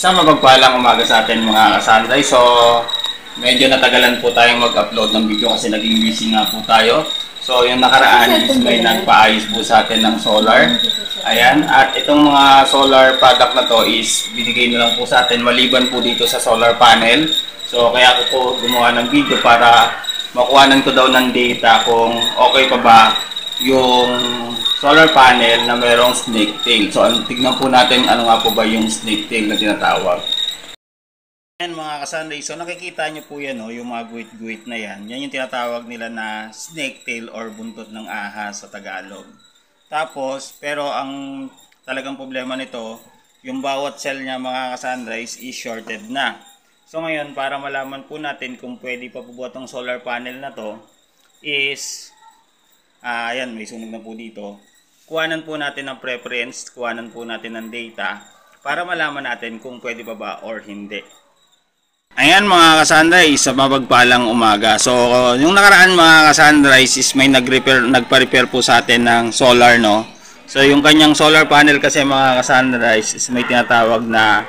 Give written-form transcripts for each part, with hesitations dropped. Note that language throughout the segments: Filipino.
Isang mapagpalang umaga sa atin mga kasanday. So, medyo natagalan po tayong mag-upload ng video kasi naging busy nga po tayo. So, yung nakaraan is may nagpaayos po sa atin ng solar. Ayan, at itong mga solar product na to is binigay na lang po sa atin maliban po dito sa solar panel. So, kaya ako po gumawa ng video para makuhanan ko daw ng data kung okay pa ba yung solar panel na mayroong snake tail. So, tignan po natin ano nga po ba yung snake tail na tinatawag. Ayan mga kasanday, so nakikita nyo po yan, yung mga guhit-guhit na yan. Yan yung tinatawag nila na snake tail or buntot ng ahas sa Tagalog. Tapos, pero ang talagang problema nito, yung bawat cell niya mga kasandays is shorted na. So ngayon, para malaman po natin kung pwede pa po ba itong solar panel na to, is, ayan, may sunog na po dito. Kuhanan po natin ng preference, kuhanan po natin ng data, para malaman natin kung pwede pa ba or hindi. Ayan mga kasanday, sa mapagpalang umaga. So, yung nakaraan mga kasanday is may nagpa-repair po sa atin ng solar, no? So, yung kanyang solar panel kasi mga kasanday is may tinatawag na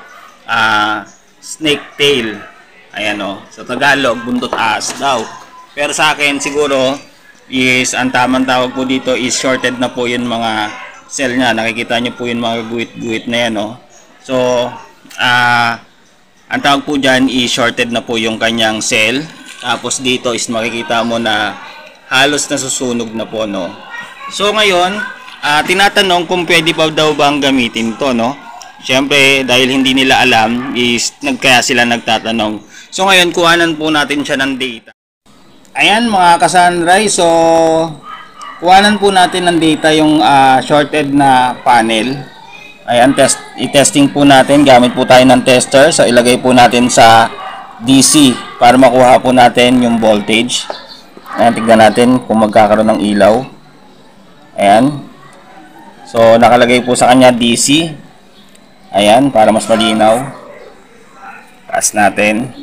snake tail. Ayan sa Tagalog, buntot ahas daw. Pero sa akin siguro is ang tamang tawag po dito is shorted na po yung mga cell niya. Nakikita niyo po yung mga guhit-guhit na yan, So, ang tawag po dyan is shorted na po yung kanyang cell. Tapos dito is makikita mo na halos nasusunog na po, So ngayon, tinatanong kung pwede pa daw bang gamitin to, Siyempre, dahil hindi nila alam, is kaya sila nagtatanong. So ngayon, kuhanan po natin siya ng data. Ayan mga kasanday, so kuhanan po natin ng data yung shorted na panel. Ayan, i-testing po natin. Gamit po tayo ng tester. So, ilagay po natin sa DC para makuha po natin yung voltage. Ayan, tignan natin kung magkakaroon ng ilaw. Ayan. So, nakalagay po sa kanya DC. Ayan, para mas malinaw. Taas natin.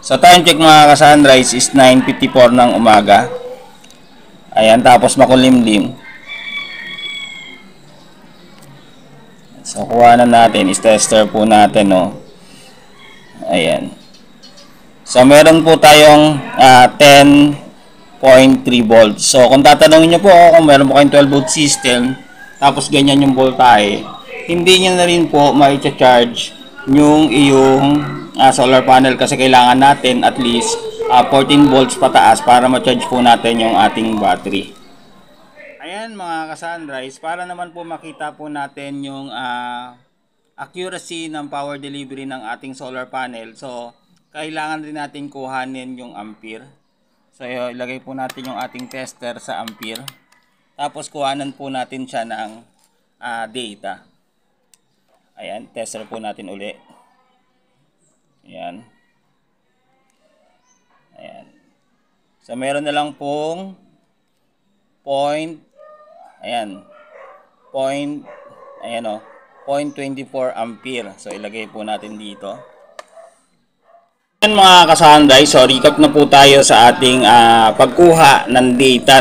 So, time check mga ka-sunrise is 9:54 ng umaga. Ayan, tapos makulimlim. So, kuha na natin. Is-tester po natin, Ayan. So, meron po tayong 10.3 volts. So, kung tatanungin nyo po kung meron po kayong 12 volt system, tapos ganyan yung voltahe, hindi nyo na rin po ma-charge yung iyong solar panel kasi kailangan natin at least 14 volts pataas para ma-charge po natin yung ating battery. Ayan mga ka-sunrise, para naman po makita po natin yung accuracy ng power delivery ng ating solar panel. So, kailangan din natin kuhanin yung ampere. So, ilagay po natin yung ating tester sa ampere. Tapos, kuhanan po natin siya ng data. Ayan, tester po natin uli. Ayan. Ayan. So, meron na lang pong Ayan, 0.24 ampere. So, ilagay po natin dito. Ayan mga kasanday, so recap na po tayo sa ating pagkuha ng data,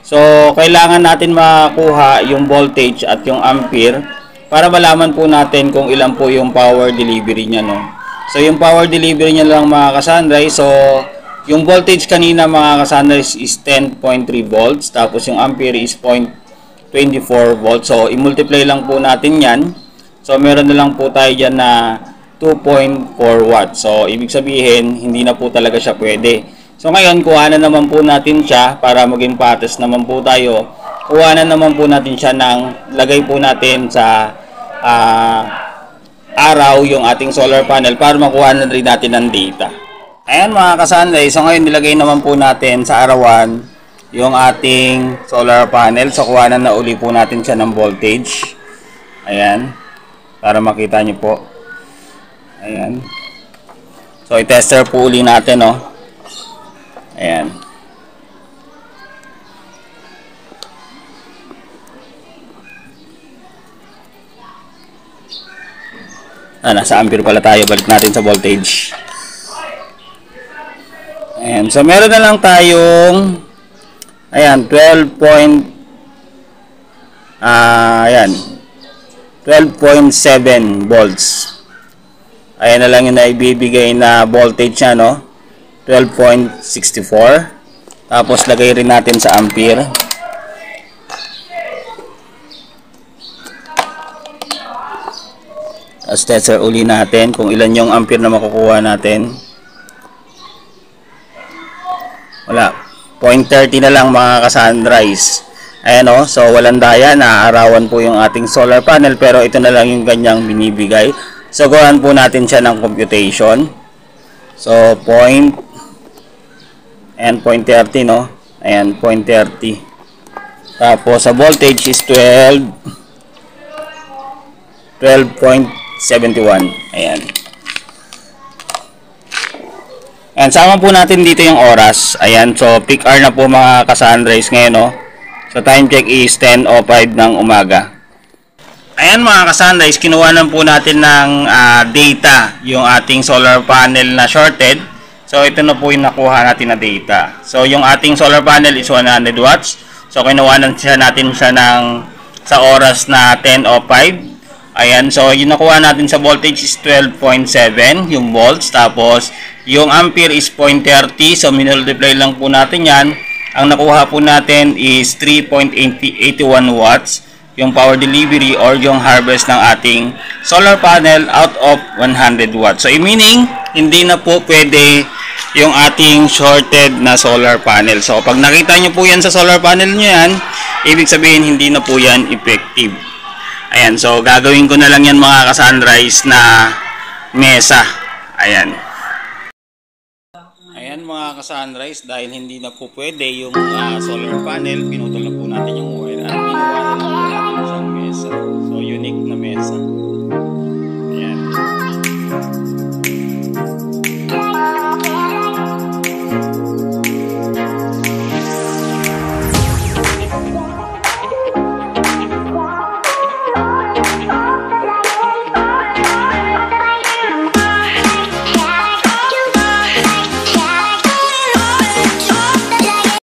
So, kailangan natin makuha yung voltage at yung ampere para malaman po natin kung ilan po yung power delivery niya, So, yung power delivery niya lang mga kasanday, so yung voltage kanina mga kasanday is 10.3 volts, tapos yung ampere is 0.24 volts. So, i-multiply lang po natin yan. So, meron na lang po tayo dyan na 2.4 watts. So, ibig sabihin, hindi na po talaga siya pwede. So, ngayon, kuhanan naman po natin siya para maging patas naman po tayo. Kuhanan naman po natin siya ng lagay po natin sa araw yung ating solar panel para makuha na rin natin ng data. Ayan mga kasanday, so ngayon nilagay naman po natin sa arawan yung ating solar panel. So kuhanan na uli po natin siya ng voltage. Ayan, para makita nyo po. Ayan. So i-tester po uli natin, Ayan. Nasa ampere pala tayo, balik natin sa voltage. Ayan, so meron na lang tayong 12.7 volts. Ayan na lang yung naibibigay na voltage niya, no? 12.64. Tapos lagay rin natin sa ampere. Tapos tester uli natin kung ilan yung ampere na makukuha natin. Wala. 0.30 na lang mga ka-sunrise. Ayan o. So walang daya. Naaarawan po yung ating solar panel. Pero ito na lang yung ganyang binibigay. So gawan po natin siya ng computation. So and 0.30, no? Ayan, 0.30. Tapos sa voltage is 12.71. Ayan. And sama po natin dito yung oras. Ayan, so peak hour na po mga ka-sunrise ngayon, no? So time check is 10:05 ng umaga. Ayan mga ka-sunrise, kinuha na po natin ng data yung ating solar panel na shorted. So ito na po yung nakuha natin na data. So yung ating solar panel is 100 watts. So kinuha natin siya sa oras na 10:05. Ayan, so yung nakuha natin sa voltage is 12.7 yung volts. Tapos yung ampere is 0.30. So minultiply lang po natin yan. Ang nakuha po natin is 3.81 watts yung power delivery or yung harvest ng ating solar panel out of 100 watts. So meaning, hindi na po pwede yung ating shorted na solar panel. So pag nakita nyo po yan sa solar panel nyo yan, ibig sabihin hindi na po yan effective. Ayan, so gagawin ko na lang yan mga ka-sunrise na mesa. Ayan. Ayan mga ka-sunrise, dahil hindi na po pwede yung solar panel, pinutol na po natin yung wire at ginawa na lang po natin siyang mesa. So unique na mesa.